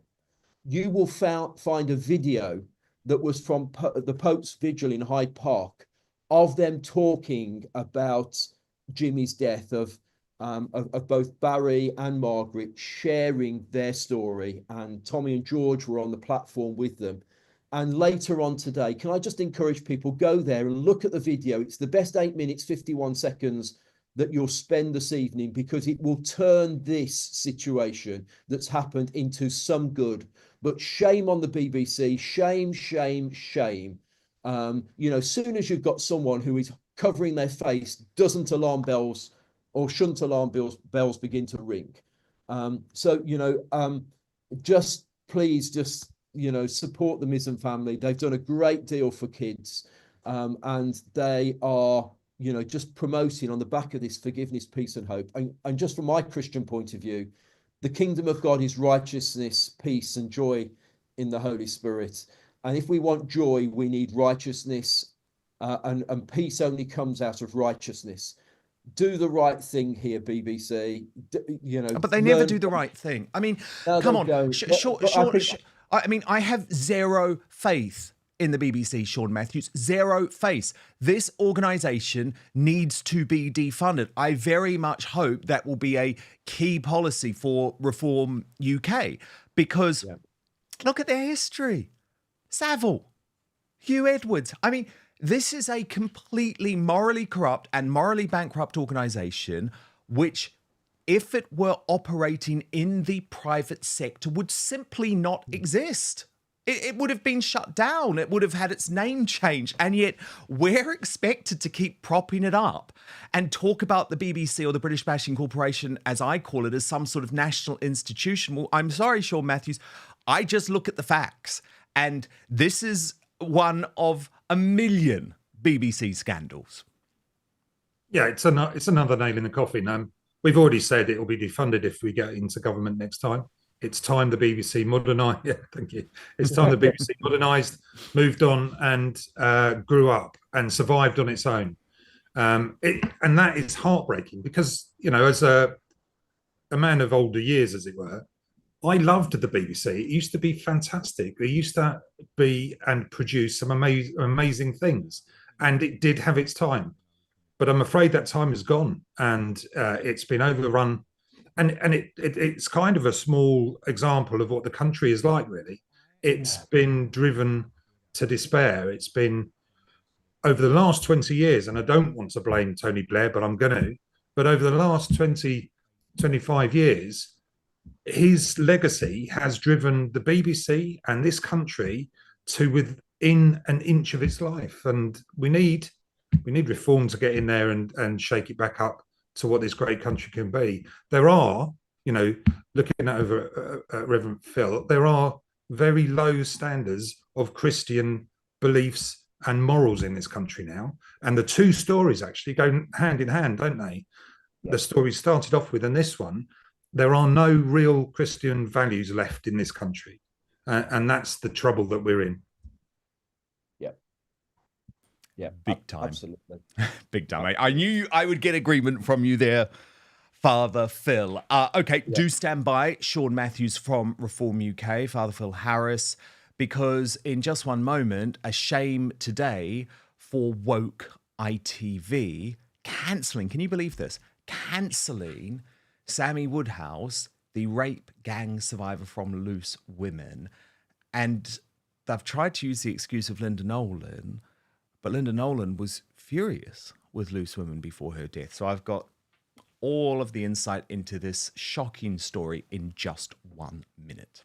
you will find a video that was from the Pope's Vigil in Hyde Park, of them talking about Jimmy's death, of both Barry and Margaret sharing their story, and Tommy and George were on the platform with them. And later on today, can I just encourage people, go there and look at the video. It's the best 8 minutes, 51 seconds that you'll spend this evening, because it will turn this situation that's happened into some good. But shame on the BBC, shame, shame, shame. You know, as soon as you've got someone who is covering their face, doesn't alarm bells or shouldn't alarm bells begin to ring. So, you know, just please, just, you know, support the Mizzen family. They've done a great deal for kids, and they are, you know, just promoting on the back of this forgiveness, peace, and hope. And just from my Christian point of view, the kingdom of God is righteousness, peace, and joy in the Holy Spirit. And if we want joy, we need righteousness, and peace only comes out of righteousness. Do the right thing here, BBC. You know, but they never do the right thing. I mean, no, come on, I mean, I have zero faith in the BBC, Sean Matthews. Zero faith. This organisation needs to be defunded. I very much hope that will be a key policy for Reform UK, because look at their history. Savile, Hugh Edwards. I mean, this is a completely morally corrupt and morally bankrupt organisation, which, if it were operating in the private sector, would simply not exist. It would have been shut down. It would have had its name changed. And yet we're expected to keep propping it up and talk about the BBC, or the British Bashing Corporation, as I call it, as some sort of national institution. Well, I'm sorry, Sean Matthews. I just look at the facts. And this is one of a million BBC scandals. Yeah, it's another nail in the coffin. We've already said it will be defunded if we get into government next time. It's time the BBC modernised. Yeah, thank you. It's time the BBC modernised, moved on, and grew up and survived on its own. And that is heartbreaking, because, you know, as a man of older years, as it were, I loved the BBC. It used to be fantastic. They used to be and produce some amazing things, and it did have its time. But I'm afraid that time is gone, and it's been overrun. And it's kind of a small example of what the country is like, really. It's been driven to despair. It's been, over the last 20 years, and I don't want to blame Tony Blair, but I'm going to, but over the last 20, 25 years, his legacy has driven the BBC and this country to within an inch of its life. And we need reform to get in there and shake it back up to what this great country can be. There are, you know, looking over Reverend Phil, there are very low standards of Christian beliefs and morals in this country now. And the two stories actually go hand in hand, don't they? The story started off with, and this one, there are no real Christian values left in this country. And that's the trouble that we're in. Yeah, big time. Absolutely. Big time. I knew I would get agreement from you there, Father Phil. Okay, do stand by. Sean Matthews from Reform UK, Father Phil Harris, because in just one moment, a shame today for woke ITV cancelling, can you believe this? Cancelling Sammy Woodhouse the rape gang survivor from Loose Women. And they've tried to use the excuse of Linda Nolan, but Linda Nolan was furious with Loose Women before her death. So I've got all of the insight into this shocking story in just 1 minute.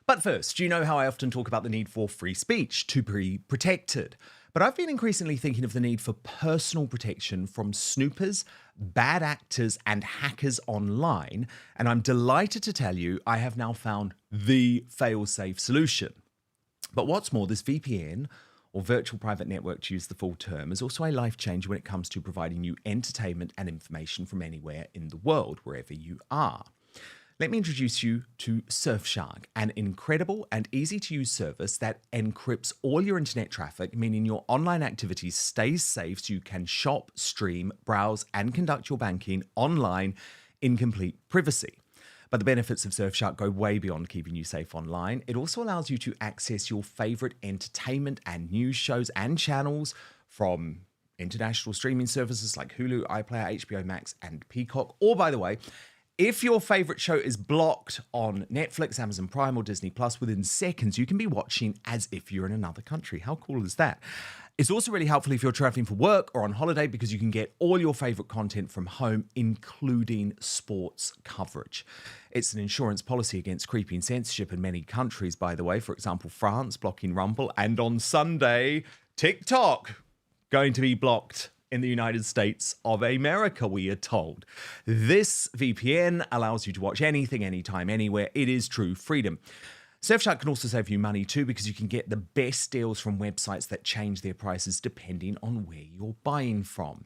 But first, you know how I often talk about the need for free speech to be protected. But I've been increasingly thinking of the need for personal protection from snoopers, bad actors, and hackers online. And I'm delighted to tell you I have now found the fail-safe solution. But what's more, this VPN, or virtual private network to use the full term, is also a life changer when it comes to providing you entertainment and information from anywhere in the world, wherever you are. Let me introduce you to Surfshark, an incredible and easy-to-use service that encrypts all your internet traffic, meaning your online activities stays safe so you can shop, stream, browse, and conduct your banking online in complete privacy. But the benefits of Surfshark go way beyond keeping you safe online. It also allows you to access your favorite entertainment and news shows and channels from international streaming services like Hulu, iPlayer, HBO Max, and Peacock. Or, by the way, if your favorite show is blocked on Netflix, Amazon Prime, or Disney Plus, within seconds, you can be watching as if you're in another country. How cool is that? It's also really helpful if you're traveling for work or on holiday because you can get all your favorite content from home, including sports coverage. It's an insurance policy against creeping censorship in many countries, by the way. For example, France blocking Rumble, and on Sunday, TikTok going to be blocked in the United States of America, we are told. This VPN allows you to watch anything, anytime, anywhere. It is true freedom. Surfshark can also save you money too because you can get the best deals from websites that change their prices depending on where you're buying from.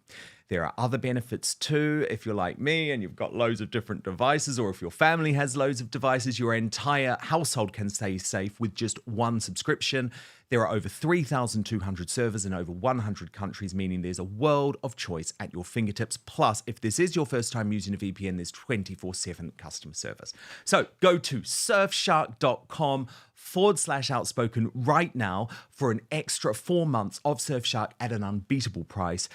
There are other benefits too. If you're like me and you've got loads of different devices, or if your family has loads of devices, your entire household can stay safe with just one subscription. There are over 3,200 servers in over 100 countries, meaning there's a world of choice at your fingertips. Plus, if this is your first time using a VPN, there's 24/7 customer service. So go to surfshark.com/outspoken right now for an extra 4 months of Surfshark at an unbeatable price.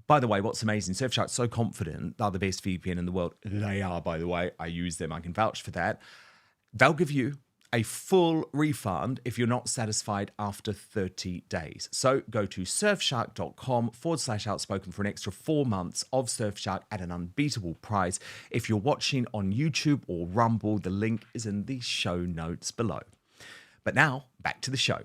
By the way, what's amazing, Surfshark's so confident they're the best VPN in the world. They are, by the way. I use them. I can vouch for that. They'll give you a full refund if you're not satisfied after 30 days. So go to surfshark.com/outspoken for an extra 4 months of Surfshark at an unbeatable price. If you're watching on YouTube or Rumble, the link is in the show notes below. But now, back to the show.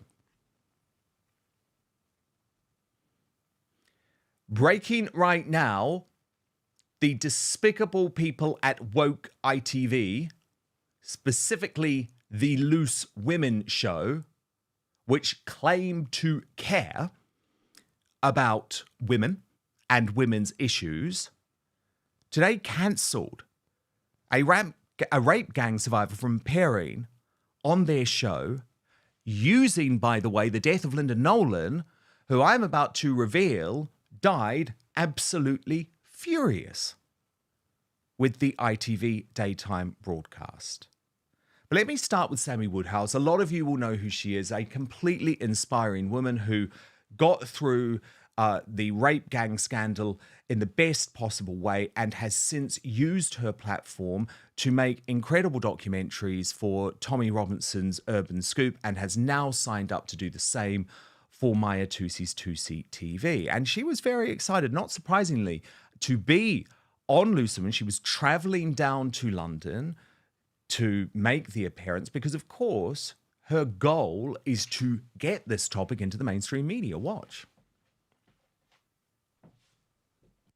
Breaking right now, the despicable people at Woke ITV, specifically the Loose Women show, which claim to care about women and women's issues, today cancelled a rape gang survivor from appearing on their show, using, by the way, the death of Linda Nolan, who I'm about to reveal died absolutely furious with the ITV daytime broadcast. But let me start with Sammy Woodhouse. A lot of you will know who she is, a completely inspiring woman who got through the rape gang scandal in the best possible way and has since used her platform to make incredible documentaries for Tommy Robinson's Urban Scoop, and has now signed up to do the same for Maya Tusi's 2C TV. And she was very excited, not surprisingly, to be on Loose Women. She was traveling down to London to make the appearance because, of course, her goal is to get this topic into the mainstream media. Watch.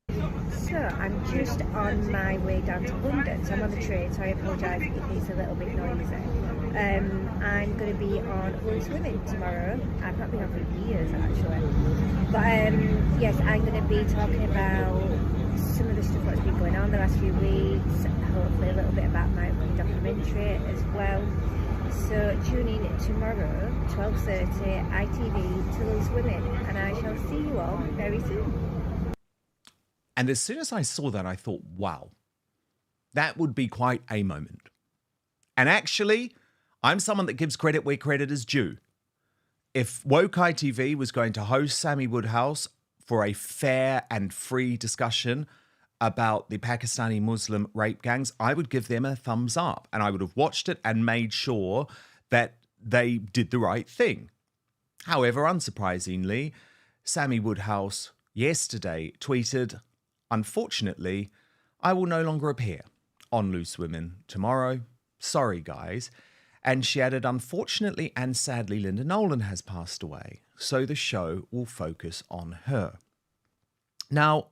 So I'm just on my way down to London, so I'm on the train, so I apologise if it's a little bit noisy. I'm going to be on Loose Women tomorrow. I've not been on for years actually, but yes, I'm going to be talking about some of the stuff that's been going on the last few weeks, hopefully a little bit about my documentary as well. So tune in tomorrow, 12:30, ITV, to Loose Women, and I shall see you all very soon. And as soon as I saw that, I thought, wow, that would be quite a moment. And actually, I'm someone that gives credit where credit is due. If Woke ITV was going to host Sammy Woodhouse for a fair and free discussion about the Pakistani Muslim rape gangs, I would give them a thumbs up, and I would have watched it and made sure that they did the right thing. However, unsurprisingly, Sammy Woodhouse yesterday tweeted, "Unfortunately, I will no longer appear on Loose Women tomorrow. Sorry, guys." And she added, "Unfortunately and sadly, Linda Nolan has passed away, so the show will focus on her." Now,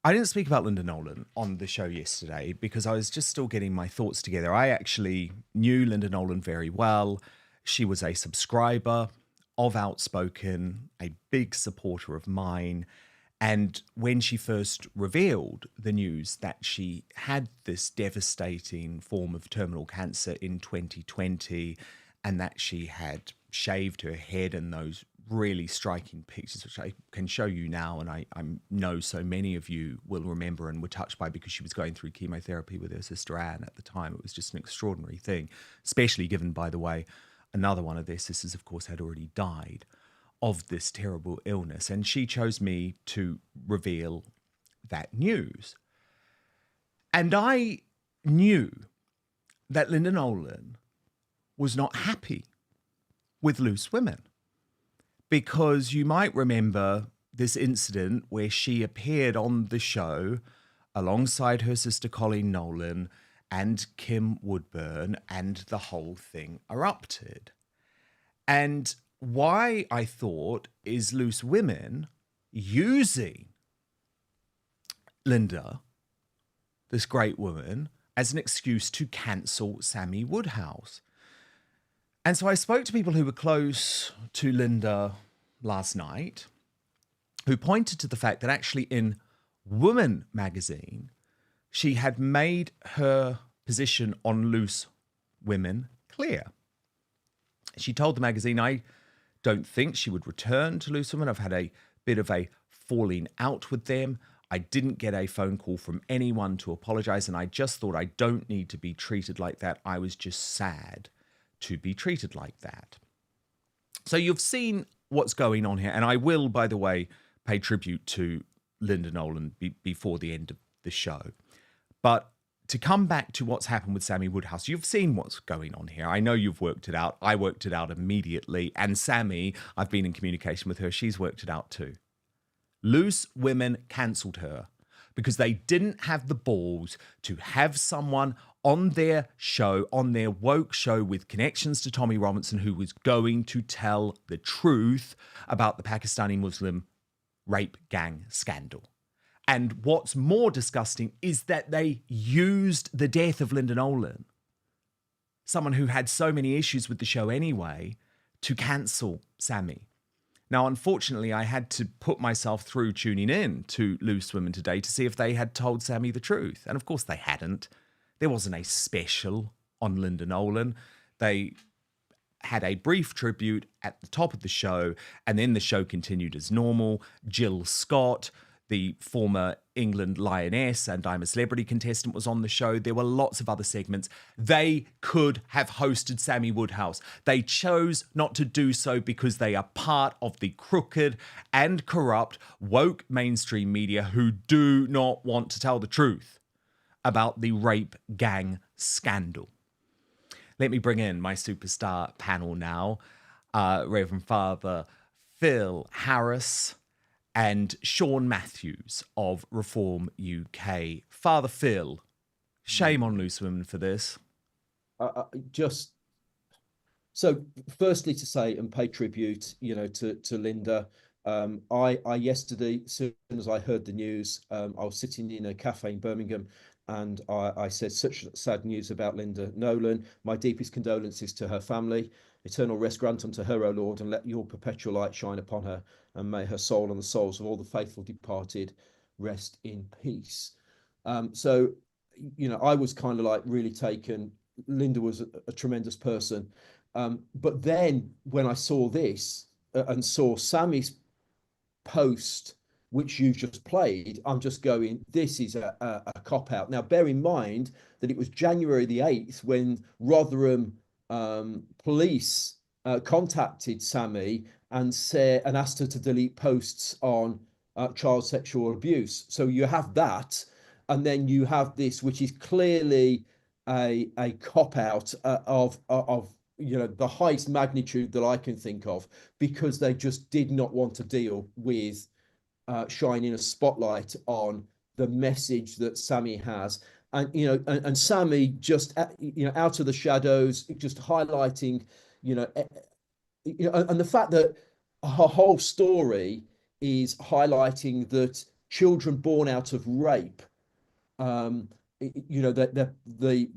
I didn't speak about Linda Nolan on the show yesterday because I was just still getting my thoughts together. I actually knew Linda Nolan very well. She was a subscriber of Outspoken, a big supporter of mine. And when she first revealed the news that she had this devastating form of terminal cancer in 2020 and that she had shaved her head, and those really striking pictures, which I can show you now, and I know so many of you will remember and were touched by, because she was going through chemotherapy with her sister Anne at the time. It was just an extraordinary thing, especially given, by the way, another one of their sisters, of course, had already died of this terrible illness. And she chose me to reveal that news. And I knew that Linda Nolan was not happy with Loose Women, because you might remember this incident where she appeared on the show alongside her sister Colin Nolan and Kim Woodburn, and the whole thing erupted. And why I thought is Loose Women using Linda, this great woman, as an excuse to cancel Sammy Woodhouse. And so I spoke to people who were close to Linda last night, who pointed to the fact that actually in Woman magazine, she had made her position on Loose Women clear. She told the magazine, "I don't think she would return to Loose Women. I've had a bit of a falling out with them. I didn't get a phone call from anyone to apologise, and I just thought I don't need to be treated like that. I was just sad to be treated like that." So you've seen what's going on here. And I will, by the way, pay tribute to Linda Nolan before the end of the show. But to come back to what's happened with Sammy Woodhouse, you've seen what's going on here. I know you've worked it out. I worked it out immediately. And Sammy, I've been in communication with her. She's worked it out too. Loose Women cancelled her because they didn't have the balls to have someone on their show, on their woke show with connections to Tommy Robinson, who was going to tell the truth about the Pakistani Muslim rape gang scandal. And what's more disgusting is that they used the death of Linda Nolan, someone who had so many issues with the show anyway, to cancel Sammy. Now, unfortunately, I had to put myself through tuning in to Loose Women today to see if they had told Sammy the truth. And of course they hadn't. There wasn't a special on Linda Nolan. They had a brief tribute at the top of the show, and then the show continued as normal. Jill Scott, the former England Lioness and I'm a Celebrity contestant, was on the show. There were lots of other segments. They could have hosted Sammy Woodhouse. They chose not to do so because they are part of the crooked and corrupt woke mainstream media who do not want to tell the truth about the rape gang scandal. Let me bring in my superstar panel now. Reverend Father Phil Harris and Sean Matthews of Reform UK. Father Phil, shame on Loose Women for this. Just so, firstly, to say and pay tribute, to Linda. I yesterday, as soon as I heard the news, I was sitting in a cafe in Birmingham, and I said, "Such sad news about Linda Nolan. My deepest condolences to her family. Eternal rest grant unto her, O Lord, and let your perpetual light shine upon her, and may her soul and the souls of all the faithful departed rest in peace." So, I was kind of like really taken. Linda was a tremendous person. But then when I saw this and saw Sammy's post, which you've just played, I'm just going, this is a cop-out. Now, bear in mind that it was January the 8th when Rotherham police contacted Sammy and asked her to delete posts on child sexual abuse. So you have that, and then you have this, which is clearly a cop out of the highest magnitude that I can think of, because they just did not want to deal with shining a spotlight on the message that Sammy has. And and Sammy just out of the shadows, just highlighting and the fact that her whole story is highlighting that children born out of rape, that the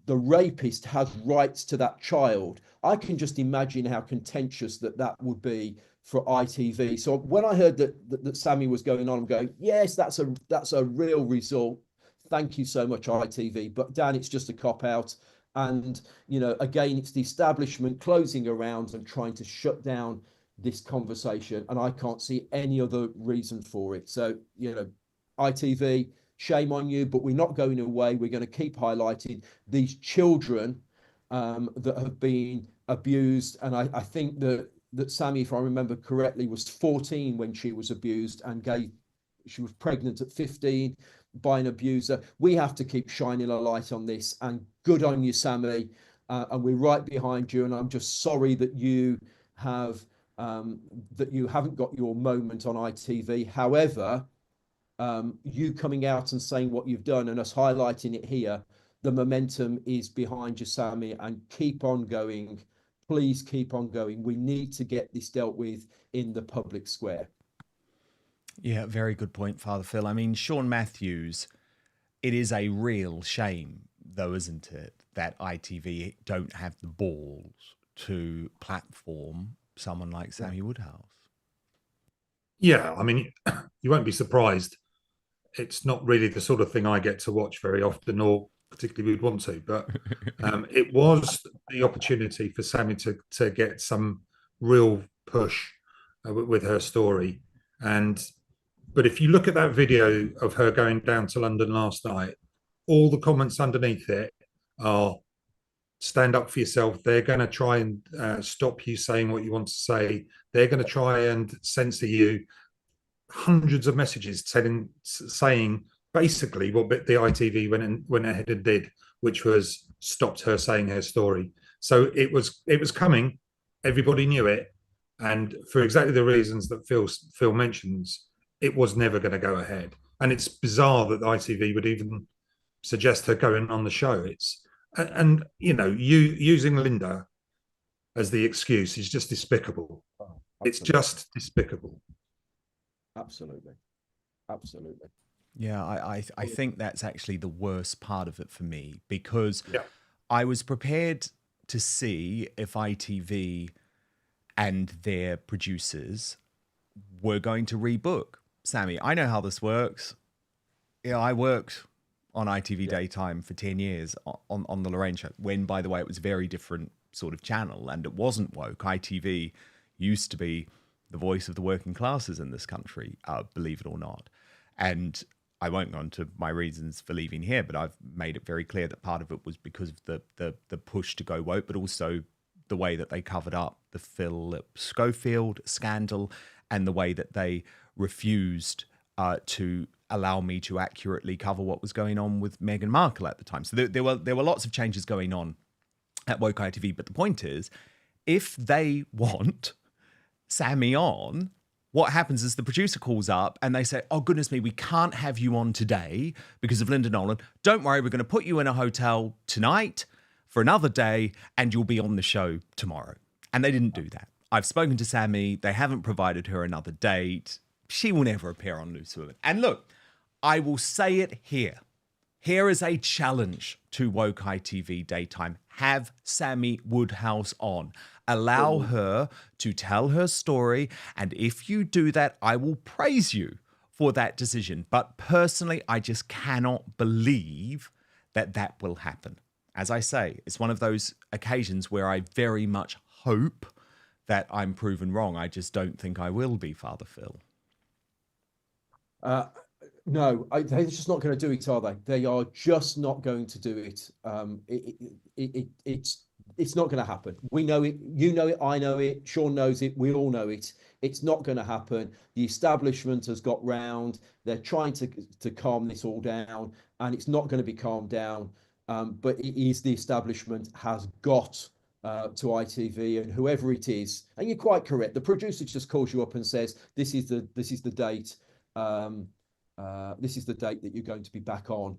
rapist has rights to that child. I can just imagine how contentious that would be for ITV. So when I heard that Sammy was going on, I'm going, yes, that's a real result. Thank you so much, ITV. But Dan, it's just a cop out. And, again, it's the establishment closing around and trying to shut down this conversation. And I can't see any other reason for it. So, ITV, shame on you, but we're not going away. We're going to keep highlighting these children that have been abused. And I think that Sammy, if I remember correctly, was 14 when she was abused, and she was pregnant at 15 by an abuser. We have to keep shining a light on this, and good on you, Sammy. And we're right behind you. And I'm just sorry that you haven't got your moment on ITV. However, you coming out and saying what you've done and us highlighting it here, the momentum is behind you, Sammy, and keep on going. Please keep on going. We need to get this dealt with in the public square. Yeah, very good point, Father Phil. I mean, Sean Matthews, it is a real shame, though, isn't it, that ITV don't have the balls to platform someone like Sammy Woodhouse. Yeah, I mean, you won't be surprised. It's not really the sort of thing I get to watch very often, or particularly would want to, but it was the opportunity for Sammy to get some real push with her story. But if you look at that video of her going down to London last night, all the comments underneath it are stand up for yourself. They're going to try and stop you saying what you want to say. They're going to try and censor you. Hundreds of messages saying basically what the ITV went ahead and did, which was stopped her saying her story. So it was coming. Everybody knew it, and for exactly the reasons that Phil mentions, it was never going to go ahead. And it's bizarre that the ITV would even suggest her going on the show. Using Linda as the excuse is just despicable. Oh, it's just despicable. Absolutely. Yeah, I think that's actually the worst part of it for me, because I was prepared to see if ITV and their producers were going to rebook Sammy. I know how this works. I worked on ITV daytime for 10 years on the Lorraine show, when, by the way, it was a very different sort of channel and it wasn't woke. ITV used to be the voice of the working classes in this country, believe it or not. And I won't go into my reasons for leaving here, but I've made it very clear that part of it was because of the push to go woke, but also the way that they covered up the Philip Schofield scandal and the way that they refused to allow me to accurately cover what was going on with Meghan Markle at the time. So there were lots of changes going on at woke ITV. But the point is, if they want Sammy on, what happens is the producer calls up and they say, oh, goodness me, we can't have you on today because of Linda Nolan. Don't worry, we're going to put you in a hotel tonight for another day and you'll be on the show tomorrow. And they didn't do that. I've spoken to Sammy. They haven't provided her another date. She will never appear on Loose Women. And look, I will say it here. Here is a challenge to woke ITV daytime. Have Sammy Woodhouse on. Allow her to tell her story. And if you do that, I will praise you for that decision. But personally, I just cannot believe that will happen. As I say, it's one of those occasions where I very much hope that I'm proven wrong. I just don't think I will be, Father Phil. No, they're just not going to do it, are they? They are just not going to do it. It's not going to happen. We know it. You know it. I know it. Sean knows it. We all know it. It's not going to happen. The establishment has got round. They're trying to calm this all down, and it's not going to be calmed down. But it is, the establishment has got to ITV and whoever it is. And you're quite correct. The producer just calls you up and says, "This is the date. This is the date that you're going to be back on."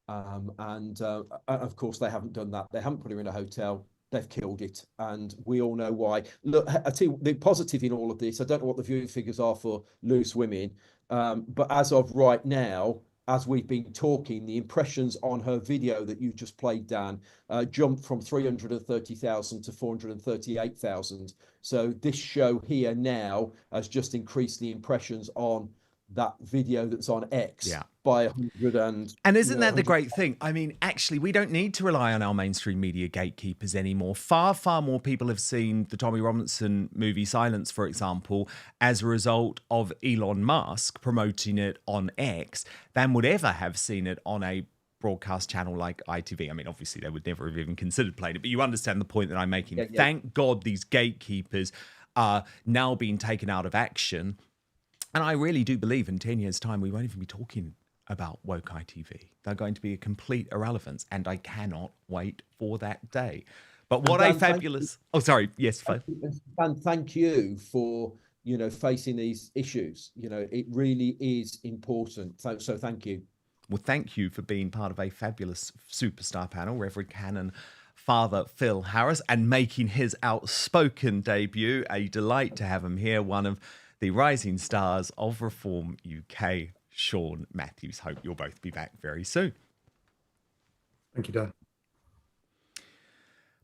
And of course, they haven't done that. They haven't put her in a hotel. They've killed it, and we all know why. Look, I tell you, the positive in all of this, I don't know what the viewing figures are for Loose Women, but as of right now, as we've been talking, the impressions on her video that you just played, Dan, jumped from 330,000 to 438,000. So this show here now has just increased the impressions on that video that's on X by 100 and isn't that the great thing? I mean, actually, we don't need to rely on our mainstream media gatekeepers anymore. Far more people have seen the Tommy Robinson movie Silence, for example, as a result of Elon Musk promoting it on X than would ever have seen it on a broadcast channel like ITV. I mean, obviously, they would never have even considered playing it, but you understand the point that I'm making. Yeah. Thank God these gatekeepers are now being taken out of action. And I really do believe in 10 years' time, we won't even be talking about woke ITV. They're going to be a complete irrelevance, and I cannot wait for that day. But what a fabulous... Oh, sorry. Yes, Flo. And thank you for, facing these issues. It really is important. So thank you. Well, thank you for being part of a fabulous superstar panel, Reverend Canon, Father Phil Harris, and making his Outspoken debut. A delight to have him here, one of the rising stars of Reform UK, Sean Matthews. Hope you'll both be back very soon. Thank you, Dan.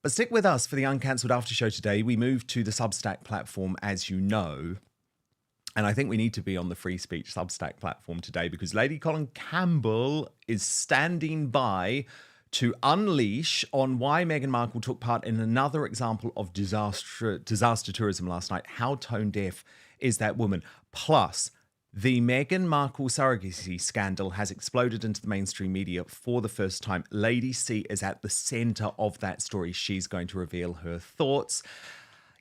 But stick with us for the Uncancelled After Show today. We move to the Substack platform, as you know. And I think we need to be on the free speech Substack platform today because Lady Colin Campbell is standing by to unleash on why Meghan Markle took part in another example of disaster tourism last night. How tone deaf is that woman? Plus, the Meghan Markle surrogacy scandal has exploded into the mainstream media for the first time. Lady C is at the centre of that story. She's going to reveal her thoughts.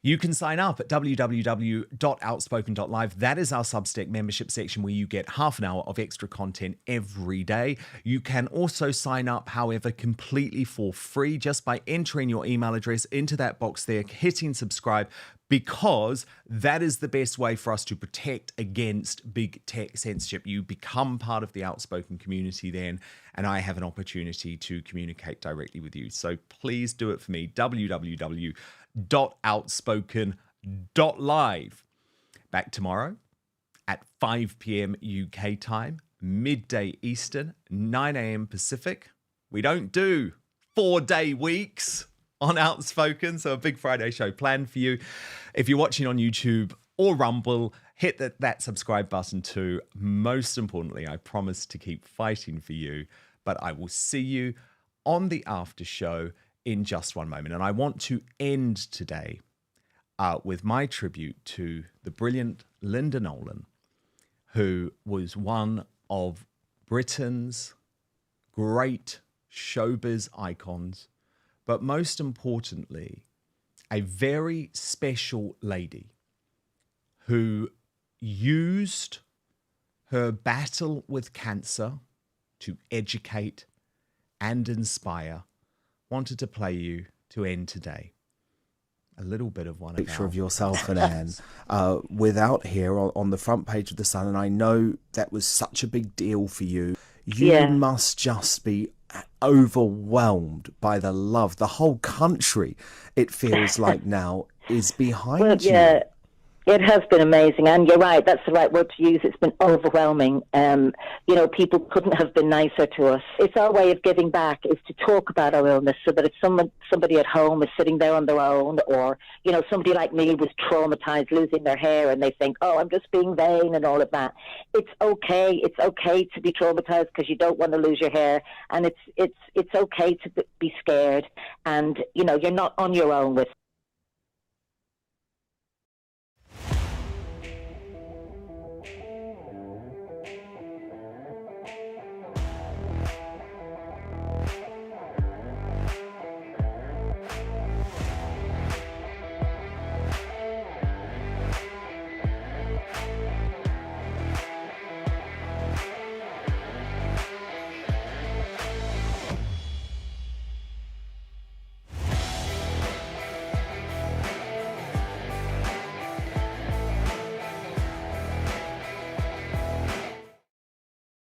You can sign up at www.outspoken.live. That is our Substack membership section where you get half an hour of extra content every day. You can also sign up, however, completely for free just by entering your email address into that box there, hitting subscribe, because that is the best way for us to protect against big tech censorship. You become part of the Outspoken community then, and I have an opportunity to communicate directly with you. So please do it for me, www.outspoken.live. Back tomorrow at 5 p.m. UK time, midday Eastern, 9 a.m. Pacific. We don't do 4-day weeks on Outspoken, so a big Friday show planned for you. If you're watching on YouTube or Rumble, hit that subscribe button too. Most importantly, I promise to keep fighting for you, but I will see you on the after show in just one moment. And I want to end today with my tribute to the brilliant Linda Nolan, who was one of Britain's great showbiz icons, but most importantly, a very special lady who used her battle with cancer to educate and inspire. Wanted to play you to end today. A little bit of one picture of yourself and Anne without here on the front page of The Sun, and I know that was such a big deal for you. You must just be overwhelmed by the love. The whole country, it feels like now, is behind you. It has been amazing, and you're right, that's the right word to use. It's been overwhelming. People couldn't have been nicer to us. It's our way of giving back, is to talk about our illness, so that if somebody at home is sitting there on their own, or, somebody like me was traumatized losing their hair, and they think, oh, I'm just being vain and all of that. It's okay. It's okay to be traumatized because you don't want to lose your hair, and it's okay to be scared, and, you're not on your own with